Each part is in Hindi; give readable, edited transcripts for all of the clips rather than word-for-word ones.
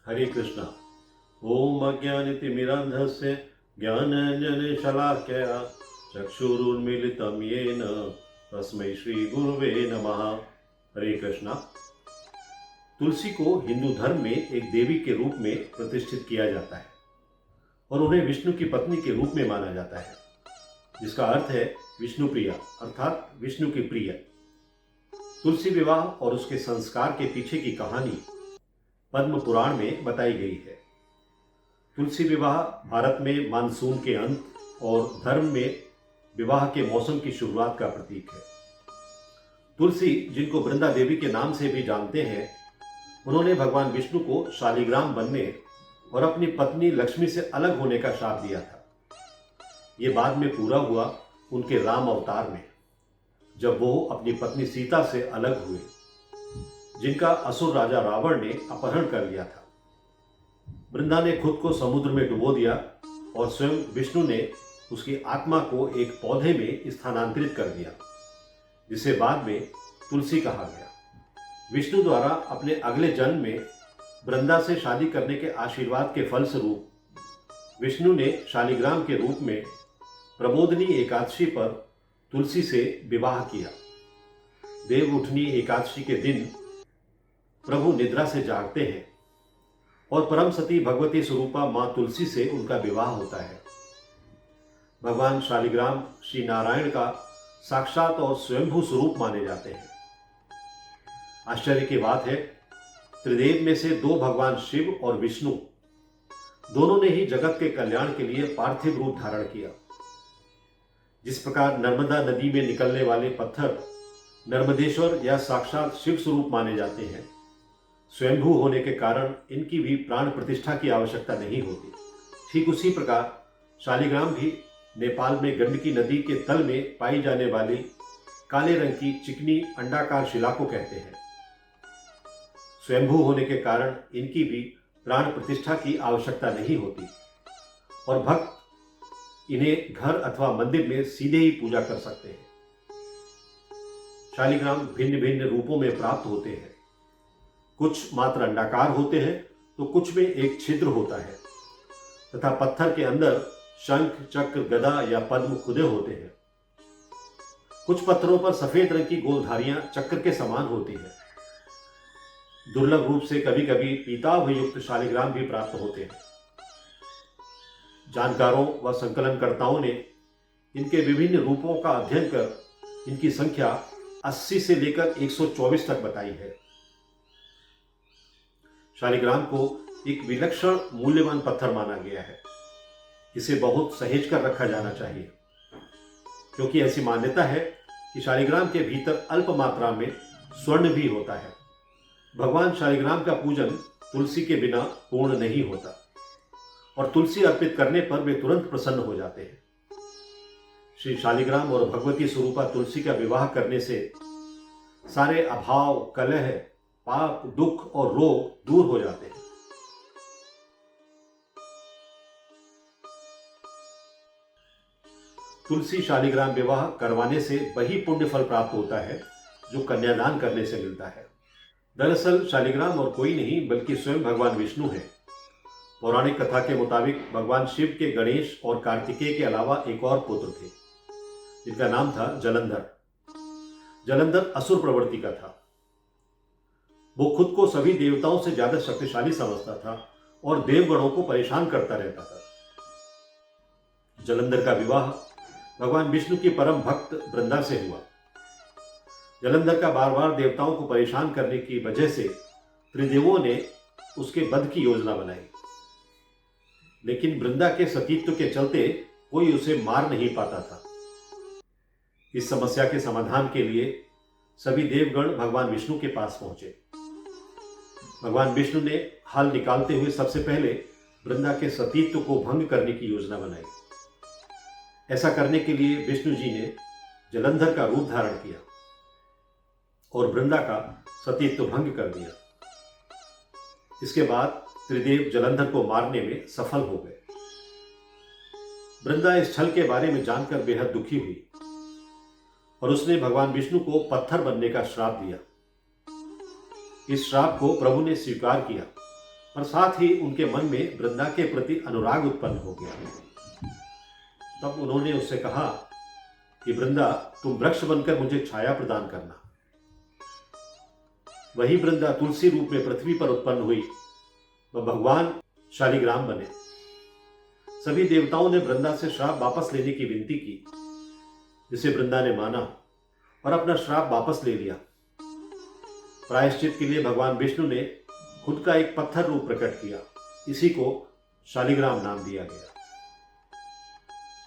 हरे कृष्णा। ओम अज्ञानतिमिरान्धस्य ज्ञानाञ्जनशलाकया चक्षुरुन्मीलितं येन तस्मै श्रीगुरुवे नमः। हरे कृष्णा। तुलसी को हिंदू धर्म में एक देवी के रूप में प्रतिष्ठित किया जाता है और उन्हें विष्णु की पत्नी के रूप में माना जाता है, जिसका अर्थ है विष्णु प्रिया, अर्थात विष्णु की प्रिय। तुलसी विवाह और उसके संस्कार के पीछे की कहानी पद्म पुराण में बताई गई है। तुलसी विवाह भारत में मानसून के अंत और धर्म में विवाह के मौसम की शुरुआत का प्रतीक है। तुलसी, जिनको वृंदा देवी के नाम से भी जानते हैं, उन्होंने भगवान विष्णु को शालिग्राम बनने और अपनी पत्नी लक्ष्मी से अलग होने का श्राप दिया था। ये बाद में पूरा हुआ उनके राम अवतार में, जब वो अपनी पत्नी सीता से अलग हुए, जिनका असुर राजा रावण ने अपहरण कर लिया था। वृंदा ने खुद को समुद्र में डुबो दिया और स्वयं विष्णु ने उसकी आत्मा को एक पौधे में स्थानांतरित कर दिया, जिसे बाद में तुलसी कहा गया। विष्णु द्वारा अपने अगले जन्म में वृंदा से शादी करने के आशीर्वाद के फलस्वरूप विष्णु ने शालिग्राम के रूप में प्रबोधनी एकादशी पर तुलसी से विवाह किया। देव उठनी एकादशी के दिन प्रभु निद्रा से जागते हैं और परम सती भगवती स्वरूपा मां तुलसी से उनका विवाह होता है। भगवान शालिग्राम श्री नारायण का साक्षात और स्वयंभू स्वरूप माने जाते हैं। आश्चर्य की बात है, त्रिदेव में से दो भगवान शिव और विष्णु दोनों ने ही जगत के कल्याण के लिए पार्थिव रूप धारण किया। जिस प्रकार नर्मदा नदी में निकलने वाले पत्थर नर्मदेश्वर या साक्षात शिव स्वरूप माने जाते हैं, स्वयंभू होने के कारण इनकी भी प्राण प्रतिष्ठा की आवश्यकता नहीं होती। ठीक उसी प्रकार शालिग्राम भी नेपाल में गंडकी नदी के तल में पाई जाने वाली काले रंग की चिकनी अंडाकार शिला को कहते हैं। स्वयंभू होने के कारण इनकी भी प्राण प्रतिष्ठा की आवश्यकता नहीं होती और भक्त इन्हें घर अथवा मंदिर में सीधे ही पूजा कर सकते हैं। शालिग्राम भिन्न भिन्न रूपों में प्राप्त होते हैं। कुछ मात्र अंडाकार होते हैं तो कुछ में एक छिद्र होता है तथा पत्थर के अंदर शंख, चक्र, गदा या पद्म खुदे होते हैं। कुछ पत्थरों पर सफेद रंग की गोलधारियां चक्र के समान होती हैं। दुर्लभ रूप से कभी कभी पीताभ युक्त शालिग्राम भी प्राप्त होते हैं। जानकारों व संकलनकर्ताओं ने इनके विभिन्न रूपों का अध्ययन कर इनकी संख्या 80 से लेकर 124 तक बताई है। शालिग्राम को एक विलक्षण मूल्यवान पत्थर माना गया है। इसे बहुत सहेज कर रखा जाना चाहिए, क्योंकि ऐसी मान्यता है कि शालिग्राम के भीतर अल्प मात्रा में स्वर्ण भी होता है। भगवान शालिग्राम का पूजन तुलसी के बिना पूर्ण नहीं होता और तुलसी अर्पित करने पर वे तुरंत प्रसन्न हो जाते हैं। श्री शालिग्राम और भगवती स्वरूपा तुलसी का विवाह करने से सारे अभाव, कलह, पाप, दुख और रोग दूर हो जाते हैं। तुलसी शालिग्राम विवाह करवाने से वही पुण्य फल प्राप्त होता है जो कन्यादान करने से मिलता है। दरअसल शालिग्राम और कोई नहीं बल्कि स्वयं भगवान विष्णु हैं। पौराणिक कथा के मुताबिक भगवान शिव के गणेश और कार्तिकेय के अलावा एक और पुत्र थे, जिनका नाम था जलंधर। जलंधर असुर प्रवृत्ति का था। वो खुद को सभी देवताओं से ज्यादा शक्तिशाली समझता था और देवगणों को परेशान करता रहता था। जलंधर का विवाह भगवान विष्णु की परम भक्त वृंदा से हुआ। जलंधर का बार बार देवताओं को परेशान करने की वजह से त्रिदेवों ने उसके वध की योजना बनाई, लेकिन वृंदा के सतीत्व के चलते कोई उसे मार नहीं पाता था। इस समस्या के समाधान के लिए सभी देवगण भगवान विष्णु के पास पहुंचे। भगवान विष्णु ने हल निकालते हुए सबसे पहले वृंदा के सतीत्व को भंग करने की योजना बनाई। ऐसा करने के लिए विष्णु जी ने जलंधर का रूप धारण किया और वृंदा का सतीत्व भंग कर दिया। इसके बाद त्रिदेव जलंधर को मारने में सफल हो गए। वृंदा इस छल के बारे में जानकर बेहद दुखी हुई और उसने भगवान विष्णु को पत्थर बनने का श्राप दिया। इस श्राप को प्रभु ने स्वीकार किया और साथ ही उनके मन में वृंदा के प्रति अनुराग उत्पन्न हो गया। तब उन्होंने उससे कहा कि वृंदा, तुम वृक्ष बनकर मुझे छाया प्रदान करना। वही वृंदा तुलसी रूप में पृथ्वी पर उत्पन्न हुई, वह भगवान शालिग्राम बने। सभी देवताओं ने वृंदा से श्राप वापस लेने की विनती की, जिसे वृंदा ने माना और अपना श्राप वापस ले लिया। प्रायश्चित के लिए भगवान विष्णु ने खुद का एक पत्थर रूप प्रकट किया, इसी को शालिग्राम नाम दिया गया।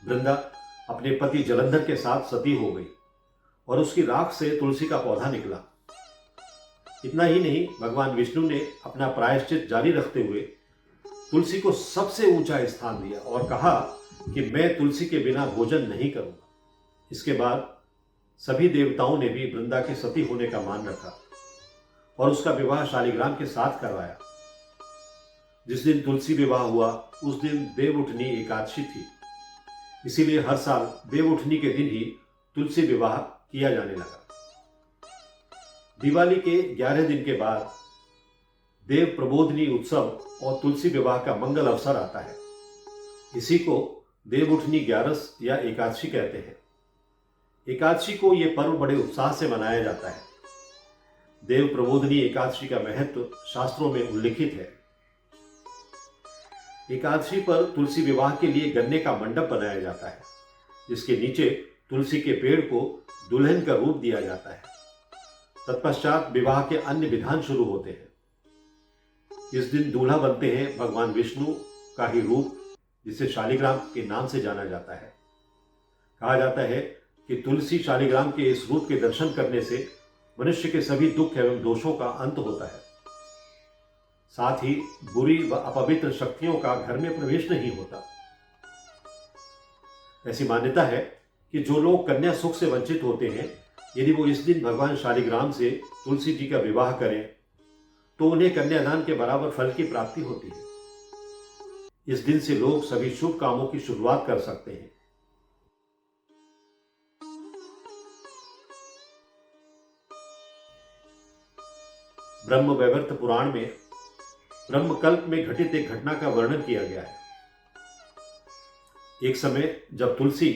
वृंदा अपने पति जलंधर के साथ सती हो गई और उसकी राख से तुलसी का पौधा निकला। इतना ही नहीं, भगवान विष्णु ने अपना प्रायश्चित जारी रखते हुए तुलसी को सबसे ऊंचा स्थान दिया और कहा कि मैं तुलसी के बिना भोजन नहीं करूंगा। इसके बाद सभी देवताओं ने भी वृंदा के सती होने का मान रखा और उसका विवाह शालिग्राम के साथ करवाया। जिस दिन तुलसी विवाह हुआ उस दिन देवउठनी एकादशी थी, इसीलिए हर साल देवउठनी के दिन ही तुलसी विवाह किया जाने लगा। दिवाली के 11 दिन के बाद देव प्रबोधनी उत्सव और तुलसी विवाह का मंगल अवसर आता है। इसी को देवउठनी 11 या एकादशी कहते हैं। एकादशी को यह पर्व बड़े उत्साह से मनाया जाता है। देव प्रबोधनी एकादशी का महत्व शास्त्रों में उल्लिखित है। एकादशी पर तुलसी विवाह के लिए गन्ने का मंडप बनाया जाता है, जिसके नीचे तुलसी के पेड़ को दुल्हन का रूप दिया जाता है। तत्पश्चात विवाह के अन्य विधान शुरू होते हैं। इस दिन दूल्हा बनते हैं भगवान विष्णु का ही रूप, जिसे शालिग्राम के नाम से जाना जाता है। कहा जाता है कि तुलसी शालिग्राम के इस रूप के दर्शन करने से मनुष्य के सभी दुख एवं दोषों का अंत होता है। साथ ही बुरी व अपवित्र शक्तियों का घर में प्रवेश नहीं होता। ऐसी मान्यता है कि जो लोग कन्या सुख से वंचित होते हैं, यदि वो इस दिन भगवान शालिग्राम से तुलसी जी का विवाह करें तो उन्हें कन्यादान के बराबर फल की प्राप्ति होती है। इस दिन से लोग सभी शुभ कामों की शुरुआत कर सकते हैं। ब्रह्म वैवर्त पुराण में ब्रह्मकल्प में घटित एक घटना का वर्णन किया गया है। एक समय जब तुलसी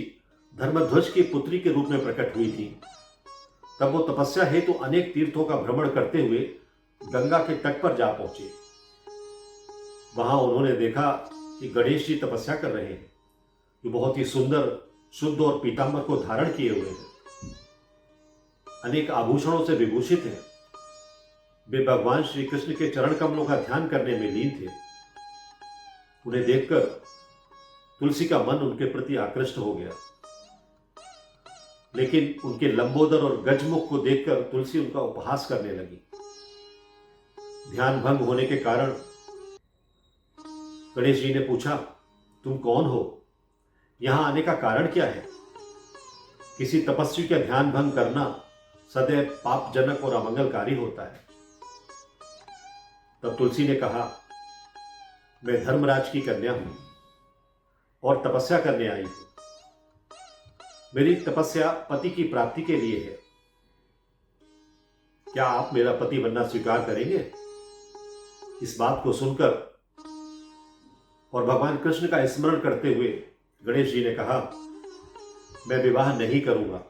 धर्मध्वज की पुत्री के रूप में प्रकट हुई थी, तब वो तपस्या हेतु अनेक तीर्थों का भ्रमण करते हुए गंगा के तट पर जा पहुंचे। वहां उन्होंने देखा कि गणेश जी तपस्या कर रहे हैं, जो बहुत ही सुंदर, शुद्ध और पीतांबर को धारण किए हुए हैं, अनेक आभूषणों से विभूषित हैं। वे भगवान श्री कृष्ण के चरण कमलों का ध्यान करने में लीन थे। उन्हें देखकर तुलसी का मन उनके प्रति आकृष्ट हो गया, लेकिन उनके लंबोदर और गजमुख को देखकर तुलसी उनका उपहास करने लगी। ध्यान भंग होने के कारण गणेश जी ने पूछा, तुम कौन हो? यहां आने का कारण क्या है? किसी तपस्वी का ध्यान भंग करना सदैव पापजनक और अमंगलकारी होता है। तब तुलसी ने कहा, मैं धर्मराज की कन्या हूं और तपस्या करने आई हूं। मेरी तपस्या पति की प्राप्ति के लिए है। क्या आप मेरा पति बनना स्वीकार करेंगे? इस बात को सुनकर और भगवान कृष्ण का स्मरण करते हुए गणेश जी ने कहा, मैं विवाह नहीं करूंगा।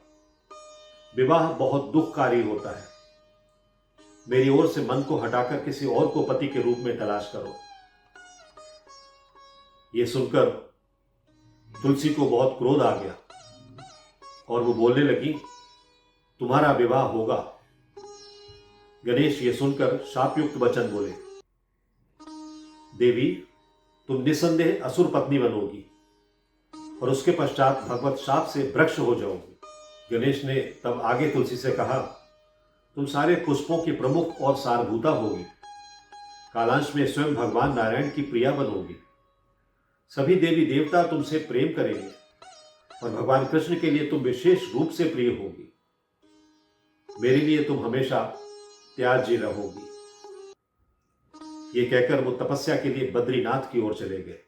विवाह बहुत दुखकारी होता है। मेरी ओर से मन को हटाकर किसी और को पति के रूप में तलाश करो। यह सुनकर तुलसी को बहुत क्रोध आ गया और वो बोलने लगी, तुम्हारा विवाह होगा। गणेश ये सुनकर शापयुक्त वचन बोले, देवी, तुम निसंदेह असुर पत्नी बनोगी और उसके पश्चात भगवत शाप से वृक्ष हो जाओगी। गणेश ने तब आगे तुलसी से कहा, तुम सारे पुष्पों की प्रमुख और सारभूता होगी। कालांश में स्वयं भगवान नारायण की प्रिया बनोगी। सभी देवी देवता तुमसे प्रेम करेंगे और भगवान कृष्ण के लिए तुम विशेष रूप से प्रिय होगी। मेरे लिए तुम हमेशा त्याज्य रहोगी। ये कहकर वो तपस्या के लिए बद्रीनाथ की ओर चले गए।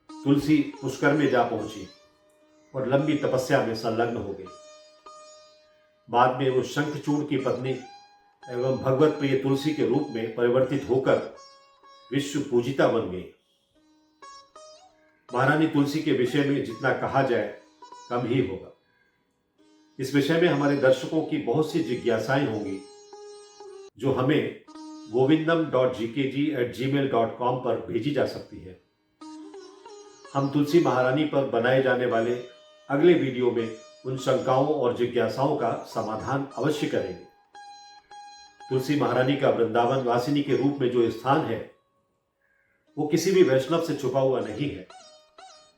तुलसी पुष्कर में जा पहुंची और लंबी तपस्या में संलग्न हो गई। बाद में वो शंखचूड़ की पत्नी एवं भगवत प्रिय तुलसी के रूप में परिवर्तित होकर विश्व पूजिता बन गई। महारानी तुलसी के विषय में जितना कहा जाए कम ही होगा। इस विषय में हमारे दर्शकों की बहुत सी जिज्ञासाएं होंगी जो हमें govindam.gkg@gmail.com पर भेजी जा सकती है। हम तुलसी महारानी पर बनाए जाने वाले अगले वीडियो में उन शंकाओं और जिज्ञासाओं का समाधान अवश्य करेंगे। तुलसी महारानी का वृंदावन वासिनी के रूप में जो स्थान है वो किसी भी वैष्णव से छुपा हुआ नहीं है।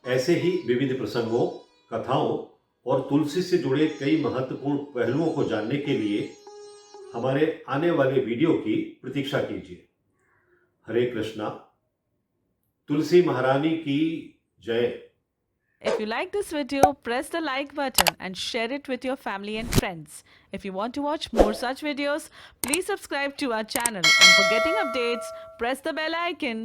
ऐसे ही विविध प्रसंगों, कथाओं और तुलसी से जुड़े कई महत्वपूर्ण पहलुओं को जानने के लिए हमारे आने वाले वीडियो की प्रतीक्षा कीजिए। हरे कृष्णा। तुलसी महारानी की जय। If you like this video, press the like button and share it with your family and friends. If you want to watch more such videos, please subscribe to our channel, and for getting updates, press the bell icon.